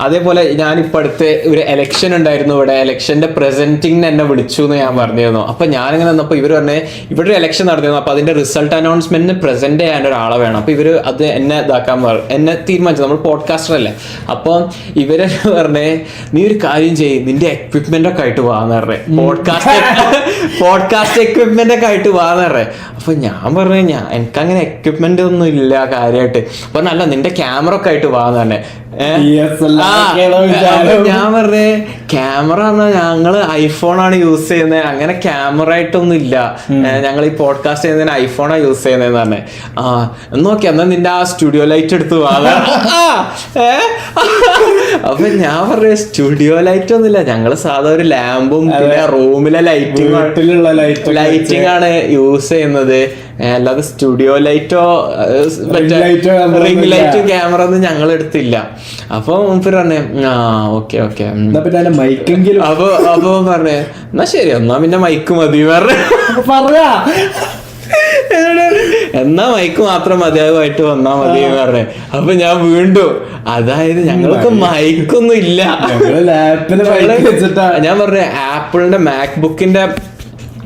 അതേപോലെ ഞാനിപ്പോൾ അടുത്ത് ഒരു എലക്ഷൻ ഉണ്ടായിരുന്നു ഇവിടെ. എലക്ഷന്റെ പ്രസന്റിങ്ങിന് എന്നെ വിളിച്ചു എന്ന് ഞാൻ പറഞ്ഞിരുന്നു. അപ്പൊ ഞാനിങ്ങനെ വന്നപ്പോൾ ഇവർ പറഞ്ഞ് ഇവിടെ ഒരു എലക്ഷൻ നടന്നിരുന്നു, അപ്പൊ അതിന്റെ റിസൾട്ട് അനൗൺസ്മെന്റിന് പ്രസന്റ് ചെയ്യാൻ ഒരാളെ വേണം. അപ്പൊ ഇവര് അത് എന്നെ എന്നെ തീരുമാനിച്ചു. നമ്മൾ പോഡ്കാസ്റ്റർ അല്ലേ. അപ്പോൾ ഇവര് പറഞ്ഞേ നീ ഒരു കാര്യം ചെയ്യ്, നിന്റെ എക്വിപ്മെന്റ് ഒക്കെ ആയിട്ട് വാന്ന് പറഞ്ഞേ, പോഡ്കാസ്റ്റ് എക്വിപ്മെന്റ് ഒക്കെ ആയിട്ട് വാന്ന് പറഞ്ഞേ. അപ്പൊ ഞാൻ പറഞ്ഞു എനിക്കങ്ങനെ എക്വിപ്മെന്റ് ഒന്നും ഇല്ല കാര്യമായിട്ട്. അപ്പൊ നല്ല നിന്റെ ക്യാമറ ഒക്കെ ആയിട്ട് വാന്ന് പറഞ്ഞേ. ഞാൻ പറഞ്ഞേ ക്യാമറ പറഞ്ഞാൽ ഞങ്ങള് ഐഫോണാണ് യൂസ് ചെയ്യുന്നത്, അങ്ങനെ ക്യാമറ ആയിട്ടൊന്നും ഇല്ല, ഞങ്ങൾ ഈ പോഡ്കാസ്റ്റ് ചെയ്യുന്നതിന് ഐഫോണാണ് യൂസ് ചെയ്യുന്നതെന്ന് പറഞ്ഞേ. നോക്കി എന്നാ നിന്റെ ആ സ്റ്റുഡിയോ ലൈറ്റ് എടുത്ത് വാങ്ങാ. അപ്പൊ ഞാൻ പറഞ്ഞ സ്റ്റുഡിയോ ലൈറ്റ് ഒന്നുമില്ല, ഞങ്ങള് സാധാ ഒരു ലാമ്പും പിന്നെ റൂമിലെ ലൈറ്റിംഗ് ആണ് യൂസ് ചെയ്യുന്നത്, അല്ലാതെ സ്റ്റുഡിയോ ലൈറ്റോ റിംഗ് ലൈറ്റോ ക്യാമറ ഒന്നും ഞങ്ങൾ എടുത്തില്ല. അപ്പൊ പറഞ്ഞേ ഓക്കെ ഓക്കെ അപ്പൊ പറഞ്ഞേ എന്നാ ശരി എന്നാ പിന്നെ മൈക്ക് മതി പറഞ്ഞ എന്നാ മൈക്ക് മാത്രം മതിയാകുമായിട്ട് വന്നാ മതി പറഞ്ഞേ. അപ്പൊ ഞാൻ വീണ്ടും അതായത് ഞങ്ങൾക്ക് മൈക്കൊന്നും ഇല്ല. ഞാൻ പറഞ്ഞ ആപ്പിളിന്റെ മാക്ബുക്കിന്റെ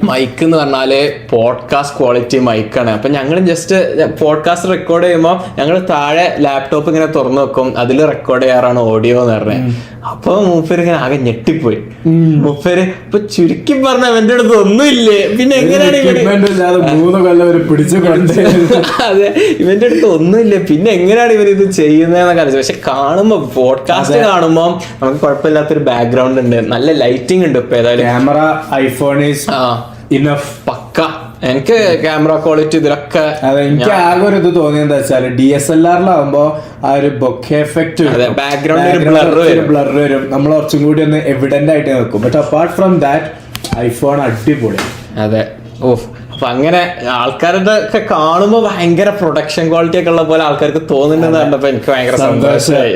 മൈക്ക് എന്ന് പറഞ്ഞാല് പോഡ്കാസ്റ്റ് ക്വാളിറ്റി മൈക്കാണ്. അപ്പൊ ഞങ്ങൾ ജസ്റ്റ് പോഡ്കാസ്റ്റ് റെക്കോർഡ് ചെയ്യുമ്പോൾ ഞങ്ങൾ താഴെ ലാപ്ടോപ്പ് ഇങ്ങനെ തുറന്നു വെക്കും, അതിൽ റെക്കോർഡ് ചെയ്യാറാണ് ഓഡിയോ എന്ന് പറഞ്ഞത്. അപ്പൊ മൂപ്പര് ഇങ്ങനെ ആകെ ഞെട്ടിപ്പോയി. മൂപ്പര് ഇപ്പൊ ചുരുക്കി പറഞ്ഞ എന്റെ അടുത്ത് ഒന്നുമില്ലേ, പിന്നെ എങ്ങനെയാണ് അതെ ഇവന്റെ അടുത്ത് ഒന്നുമില്ലേ, പിന്നെ എങ്ങനെയാണ് ഇവർ ഇത് ചെയ്യുന്നതെന്നൊക്കെ അറിയിച്ചു. പക്ഷെ കാണുമ്പോ പോഡ്കാസ്റ്റ് കാണുമ്പോ നമുക്ക് കുഴപ്പമില്ലാത്തൊരു ബാക്ക്ഗ്രൗണ്ട് ഉണ്ട്, നല്ല ലൈറ്റിംഗ് ഉണ്ട്. ഇപ്പൊ ഏതായാലും ക്യാമറ ഐഫോൺ ഇനഫ് പക്ക. എനിക്ക് ക്യാമറ ക്വാളിറ്റി ഇതിലൊക്കെ എനിക്ക് ആകെ ഒരു ഇത് തോന്നിയെന്താ വെച്ചാല് DSLR-ലാവുമ്പോ ആ ഒരു ബൊക്കെ എഫക്ട് ബാക്ക്ഗ്രൗണ്ട് ബ്ലർ വരും, നമ്മൾ കുറച്ചും കൂടി ഒന്ന് എവിഡന്റ് ആയിട്ട് നിൽക്കും. But apart from that iPhone അടിപൊളി. അതെ അപ്പൊ അങ്ങനെ ആൾക്കാരുടെ ഒക്കെ കാണുമ്പോ ഭയങ്കര പ്രൊഡക്ഷൻ ക്വാളിറ്റി ഒക്കെ ഉള്ള പോലെ ആൾക്കാർക്ക് തോന്നുന്നുണ്ടെന്ന് കണ്ടപ്പോ എനിക്ക് ഭയങ്കര സന്തോഷമായി.